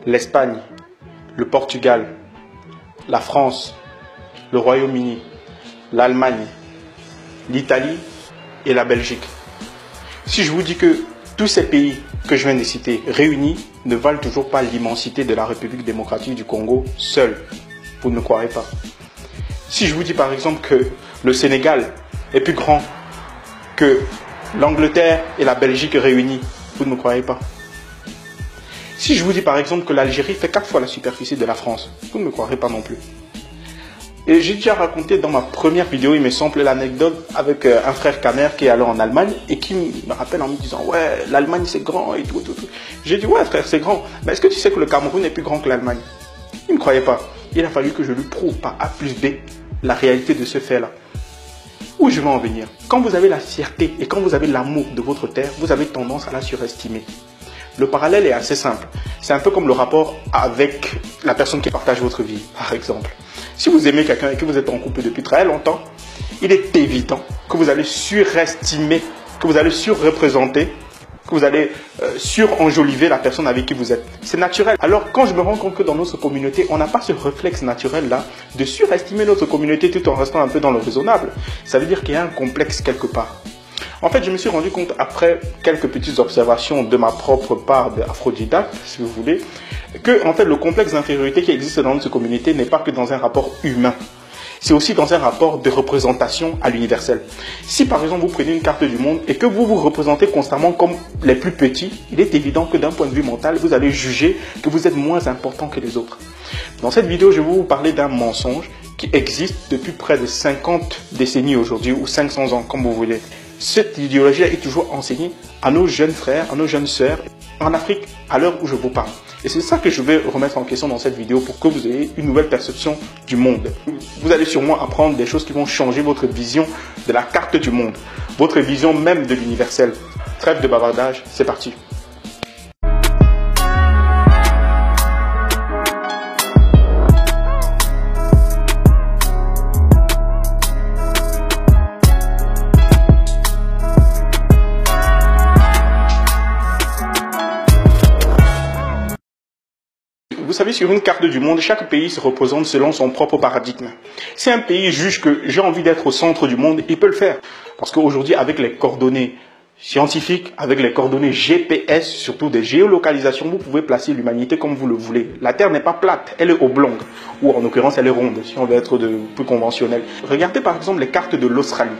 l'Espagne, le Portugal, la France, le Royaume-Uni, l'Allemagne, l'Italie et la Belgique. Si je vous dis que tous ces pays que je viens de citer réunis ne valent toujours pas l'immensité de la République démocratique du Congo seule, vous ne me croirez pas. Si je vous dis par exemple que le Sénégal est plus grand que l'Angleterre et la Belgique réunis, vous ne me croyez pas. Si je vous dis par exemple que l'Algérie fait 4 fois la superficie de la France, vous ne me croirez pas non plus. Et j'ai déjà raconté dans ma première vidéo, il me semble, l'anecdote avec un frère Kamer qui est allé en Allemagne et qui me rappelle en me disant « Ouais, l'Allemagne c'est grand et tout. » J'ai dit « Ouais frère, c'est grand. Mais est-ce que tu sais que le Cameroun est plus grand que l'Allemagne ?» Il ne me croyait pas. Il a fallu que je lui prouve par A plus B la réalité de ce fait-là. Où je veux en venir? Quand vous avez la fierté et quand vous avez l'amour de votre terre, vous avez tendance à la surestimer. Le parallèle est assez simple. C'est un peu comme le rapport avec la personne qui partage votre vie, par exemple. Si vous aimez quelqu'un et que vous êtes en couple depuis très longtemps, il est évident que vous allez surestimer, que vous allez surreprésenter, que vous allez surenjoliver la personne avec qui vous êtes. C'est naturel. Alors, quand je me rends compte que dans notre communauté, on n'a pas ce réflexe naturel-là de surestimer notre communauté tout en restant un peu dans le raisonnable, ça veut dire qu'il y a un complexe quelque part. En fait, je me suis rendu compte après quelques petites observations de ma propre part d'aphrodidacte, si vous voulez, que en fait, le complexe d'infériorité qui existe dans notre communauté n'est pas que dans un rapport humain. C'est aussi dans un rapport de représentation à l'universel. Si par exemple vous prenez une carte du monde et que vous vous représentez constamment comme les plus petits, il est évident que d'un point de vue mental, vous allez juger que vous êtes moins important que les autres. Dans cette vidéo, je vais vous parler d'un mensonge qui existe depuis près de 50 décennies aujourd'hui, ou 500 ans, comme vous voulez. Cette idéologie est toujours enseignée à nos jeunes frères, à nos jeunes sœurs, en Afrique, à l'heure où je vous parle. Et c'est ça que je vais remettre en question dans cette vidéo pour que vous ayez une nouvelle perception du monde. Vous allez sûrement apprendre des choses qui vont changer votre vision de la carte du monde, votre vision même de l'universel. Trêve de bavardage, c'est parti. Vous savez, sur une carte du monde, chaque pays se représente selon son propre paradigme. Si un pays juge que j'ai envie d'être au centre du monde, il peut le faire. Parce qu'aujourd'hui, avec les coordonnées scientifiques, avec les coordonnées GPS, surtout des géolocalisations, vous pouvez placer l'humanité comme vous le voulez. La Terre n'est pas plate, elle est oblongue. Ou en l'occurrence, elle est ronde, si on veut être plus conventionnel. Regardez par exemple les cartes de l'Australie.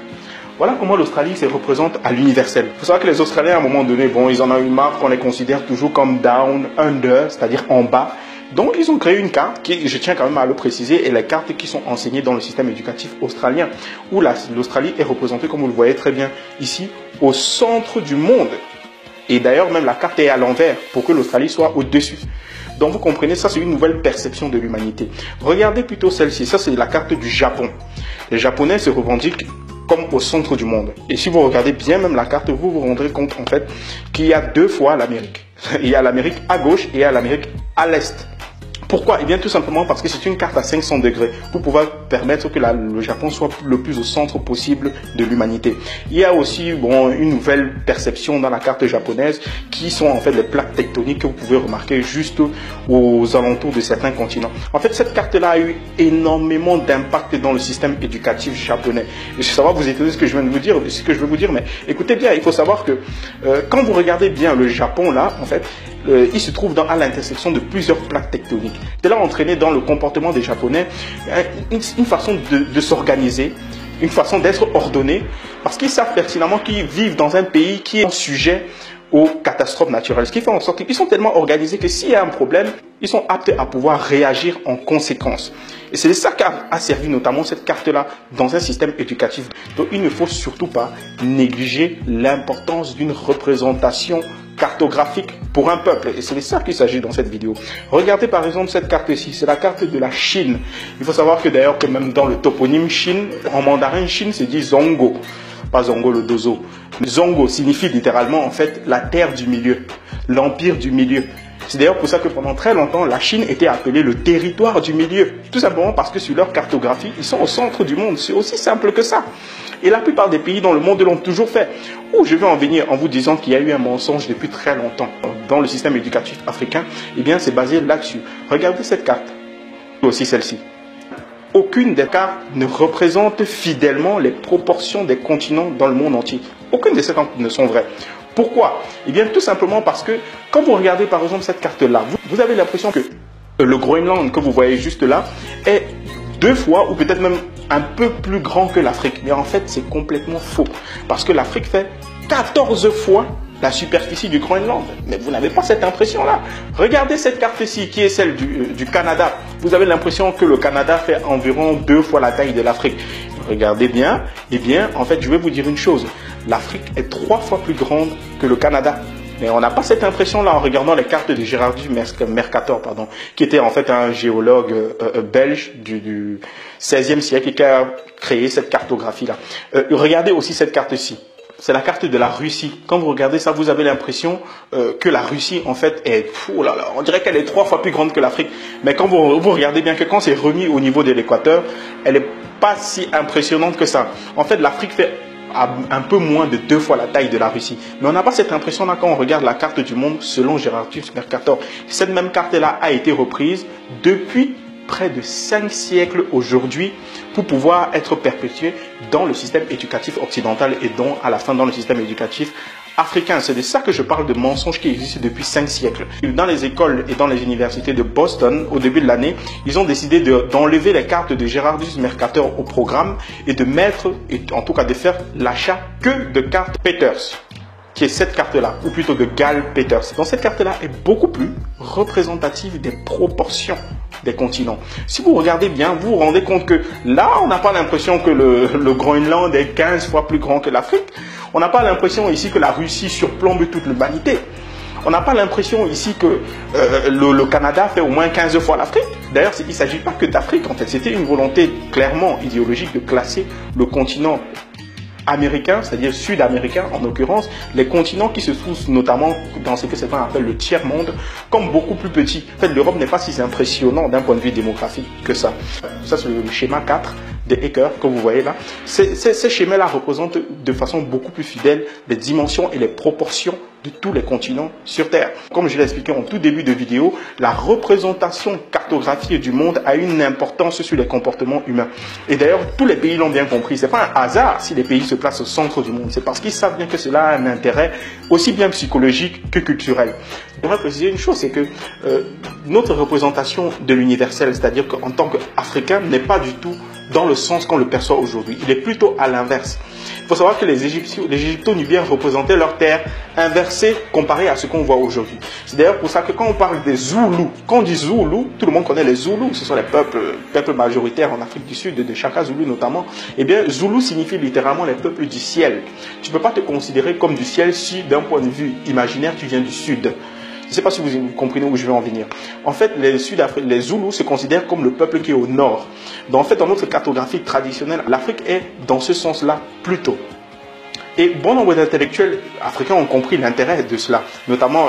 Voilà comment l'Australie se représente à l'universel. Il faut savoir que les Australiens, à un moment donné, bon, ils en ont eu marre qu'on les considère toujours comme down, under, c'est-à-dire en bas. Donc, ils ont créé une carte qui, je tiens quand même à le préciser, est la carte qui sont enseignées dans le système éducatif australien, où l'Australie est représentée, comme vous le voyez très bien ici, au centre du monde. Et d'ailleurs, même la carte est à l'envers pour que l'Australie soit au-dessus. Donc, vous comprenez, ça c'est une nouvelle perception de l'humanité. Regardez plutôt celle-ci, ça c'est la carte du Japon. Les Japonais se revendiquent comme au centre du monde. Et si vous regardez bien même la carte, vous vous rendrez compte en fait qu'il y a 2 fois l'Amérique. Il y a l'Amérique à gauche et il y a l'Amérique à l'est. Pourquoi? Eh bien tout simplement parce que c'est une carte à 500 degrés pour pouvoir permettre que le Japon soit le plus au centre possible de l'humanité. Il y a aussi une nouvelle perception dans la carte japonaise qui sont en fait les plaques tectoniques que vous pouvez remarquer juste aux alentours de certains continents. En fait cette carte-là a eu énormément d'impact dans le système éducatif japonais. Et ça va vous étonner ce que je viens de vous dire, ce que je veux vous dire, mais écoutez bien, il faut savoir que quand vous regardez bien le Japon là, en fait, il se trouve à l'intersection de plusieurs plaques tectoniques. Cela a entraîné dans le comportement des Japonais une façon de s'organiser, une façon d'être ordonné, parce qu'ils savent pertinemment qu'ils vivent dans un pays qui est sujet aux catastrophes naturelles. Ce qui fait en sorte qu'ils sont tellement organisés que s'il y a un problème, ils sont aptes à pouvoir réagir en conséquence. Et c'est ça qu'a servi notamment cette carte-là dans un système éducatif. Donc il ne faut surtout pas négliger l'importance d'une représentation cartographique pour un peuple. Et c'est de ça qu'il s'agit dans cette vidéo. Regardez par exemple cette carte-ci, c'est la carte de la Chine. Il faut savoir que d'ailleurs que même dans le toponyme Chine, en mandarin Chine, c'est dit Zongo. Pas Zongo le dozo. Zongo signifie littéralement en fait la terre du milieu, l'empire du milieu. C'est d'ailleurs pour ça que pendant très longtemps, la Chine était appelée le territoire du milieu. Tout simplement parce que sur leur cartographie, ils sont au centre du monde. C'est aussi simple que ça. Et la plupart des pays dans le monde l'ont toujours fait. Où je vais en venir en vous disant qu'il y a eu un mensonge depuis très longtemps dans le système éducatif africain, eh bien c'est basé là-dessus. Regardez cette carte, aussi celle-ci. Aucune des cartes ne représente fidèlement les proportions des continents dans le monde entier. Aucune de ces cartes ne sont vraies. Pourquoi? Eh bien tout simplement parce que quand vous regardez par exemple cette carte-là, vous avez l'impression que le Groenland que vous voyez juste là est 2 fois ou peut-être même un peu plus grand que l'Afrique. Mais en fait, c'est complètement faux. Parce que l'Afrique fait 14 fois la superficie du Groenland. Mais vous n'avez pas cette impression-là. Regardez cette carte-ci qui est celle du Canada. Vous avez l'impression que le Canada fait environ 2 fois la taille de l'Afrique. Regardez bien. Eh bien, en fait, je vais vous dire une chose. L'Afrique est 3 fois plus grande que le Canada. Mais on n'a pas cette impression-là en regardant les cartes de Gérardus Mercator, qui était en fait un géologue belge du XVIe siècle et qui a créé cette cartographie-là. Regardez aussi cette carte-ci. C'est la carte de la Russie. Quand vous regardez ça, vous avez l'impression que la Russie, en fait, est... Oh là là, on dirait qu'elle est 3 fois plus grande que l'Afrique. Mais quand vous regardez bien que quand c'est remis au niveau de l'équateur, elle n'est pas si impressionnante que ça. En fait, l'Afrique fait un peu moins de 2 fois la taille de la Russie. Mais on n'a pas cette impression-là quand on regarde la carte du monde selon Gérardus Mercator. Cette même carte-là a été reprise depuis près de 5 siècles aujourd'hui pour pouvoir être perpétuée dans le système éducatif occidental et donc à la fin dans le système éducatif africain. C'est de ça que je parle, de mensonges qui existent depuis 5 siècles. Dans les écoles et dans les universités de Boston, au début de l'année, ils ont décidé d'enlever les cartes de Gérardus Mercator au programme et de mettre, en tout cas de faire l'achat que de cartes Peters, qui est cette carte-là, ou plutôt de Gall-Peters. Donc cette carte-là est beaucoup plus représentative des proportions des continents. Si vous regardez bien, vous vous rendez compte que là, on n'a pas l'impression que le Groenland est 15 fois plus grand que l'Afrique. On n'a pas l'impression ici que la Russie surplombe toute l'humanité. On n'a pas l'impression ici que le Canada fait au moins 15 fois l'Afrique. D'ailleurs, il ne s'agit pas que d'Afrique, en fait. C'était une volonté clairement idéologique de classer le continent américain, c'est-à-dire sud-américain en l'occurrence, les continents qui se trouvent notamment dans ce que certains appellent le tiers-monde, comme beaucoup plus petits. En fait, l'Europe n'est pas si impressionnant d'un point de vue démographique que ça. Ça, c'est le schéma 4 des Ecker que vous voyez là. Ces schémas-là représentent de façon beaucoup plus fidèle les dimensions et les proportions de tous les continents sur Terre. Comme je l'ai expliqué en tout début de vidéo, la représentation cartographique du monde a une importance sur les comportements humains. Et d'ailleurs, tous les pays l'ont bien compris. C'est pas un hasard si les pays se placent au centre du monde. C'est parce qu'ils savent bien que cela a un intérêt aussi bien psychologique que culturel. Je devrais préciser une chose, c'est que notre représentation de l'universel, c'est-à-dire qu'en tant qu'Africain, n'est pas du tout dans le sens qu'on le perçoit aujourd'hui. Il est plutôt à l'inverse. Il faut savoir que les Égypto-Nubiens représentaient leur terre inversée comparée à ce qu'on voit aujourd'hui. C'est d'ailleurs pour ça que quand on parle des Zoulous, quand on dit Zoulous, tout le monde connaît les Zoulous, ce sont les peuples majoritaires en Afrique du Sud, de Chaka Zulu notamment. Eh bien, Zoulou signifie littéralement les peuples du ciel. Tu ne peux pas te considérer comme du ciel si, d'un point de vue imaginaire, tu viens du Sud. Je ne sais pas si vous comprenez où je vais en venir. En fait, les Zoulous se considèrent comme le peuple qui est au nord. Donc, en fait, dans notre cartographie traditionnelle, l'Afrique est dans ce sens-là plutôt. Et bon nombre d'intellectuels africains ont compris l'intérêt de cela, notamment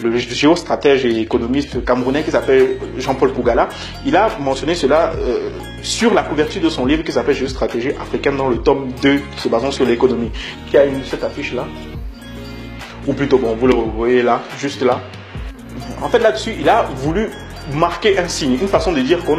le géostratège et économiste camerounais qui s'appelle Jean-Paul Pougala. Il a mentionné cela sur la couverture de son livre qui s'appelle Géostratégie africaine dans le tome 2, se basant sur l'économie, qui a cette affiche-là. Ou plutôt, bon, vous le voyez là, juste là. En fait, là-dessus, il a voulu marquer un signe, une façon de dire qu'on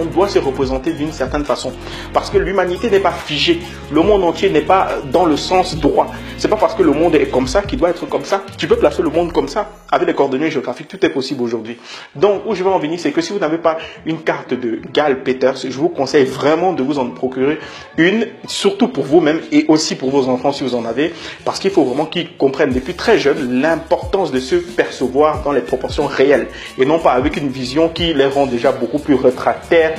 doit se représenter d'une certaine façon. Parce que l'humanité n'est pas figée. Le monde entier n'est pas dans le sens droit. C'est pas parce que le monde est comme ça qu'il doit être comme ça. Tu peux placer le monde comme ça. Avec les coordonnées géographiques, tout est possible aujourd'hui. Donc, où je vais en venir, c'est que si vous n'avez pas une carte de Gall-Peters, je vous conseille vraiment de vous en procurer une, surtout pour vous-même et aussi pour vos enfants si vous en avez. Parce qu'il faut vraiment qu'ils comprennent depuis très jeunes l'importance de se percevoir dans les proportions réelles. Et non pas avec une vision qui les rend déjà beaucoup plus réfractaires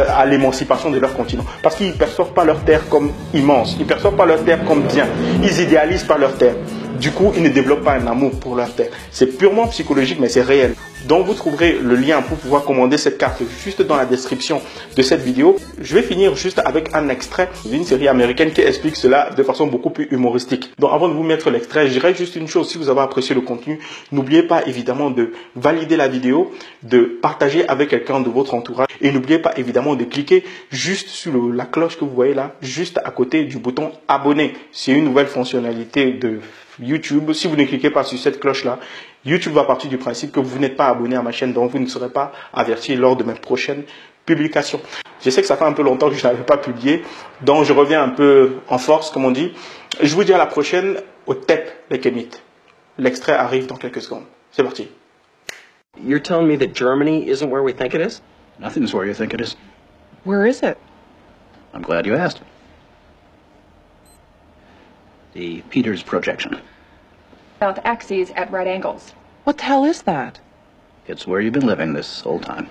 à l'émancipation de leur continent. Parce qu'ils ne perçoivent pas leur terre comme immense, ils ne perçoivent pas leur terre comme bien, ils idéalisent pas leur terre. Du coup, ils ne développent pas un amour pour leur terre. C'est purement psychologique, mais c'est réel. Donc, vous trouverez le lien pour pouvoir commander cette carte juste dans la description de cette vidéo. Je vais finir juste avec un extrait d'une série américaine qui explique cela de façon beaucoup plus humoristique. Donc, avant de vous mettre l'extrait, je dirais juste une chose. Si vous avez apprécié le contenu, n'oubliez pas évidemment de valider la vidéo, de partager avec quelqu'un de votre entourage et n'oubliez pas évidemment de cliquer juste sur la cloche que vous voyez là, juste à côté du bouton abonner. C'est une nouvelle fonctionnalité de YouTube. Si vous ne cliquez pas sur cette cloche-là, YouTube va partir du principe que vous n'êtes pas abonné à ma chaîne, donc vous ne serez pas averti lors de mes prochaines publications. Je sais que ça fait un peu longtemps que je n'avais pas publié, donc je reviens un peu en force, comme on dit. Je vous dis à la prochaine au TEP les Kémites. L'extrait arrive dans quelques secondes. C'est parti. You're telling me that Germany isn't where we think it is? Nothing's where you think it is. Where is it? I'm glad you asked. The Peters projection. South axes at right angles. What the hell is that? It's where you've been living this whole time.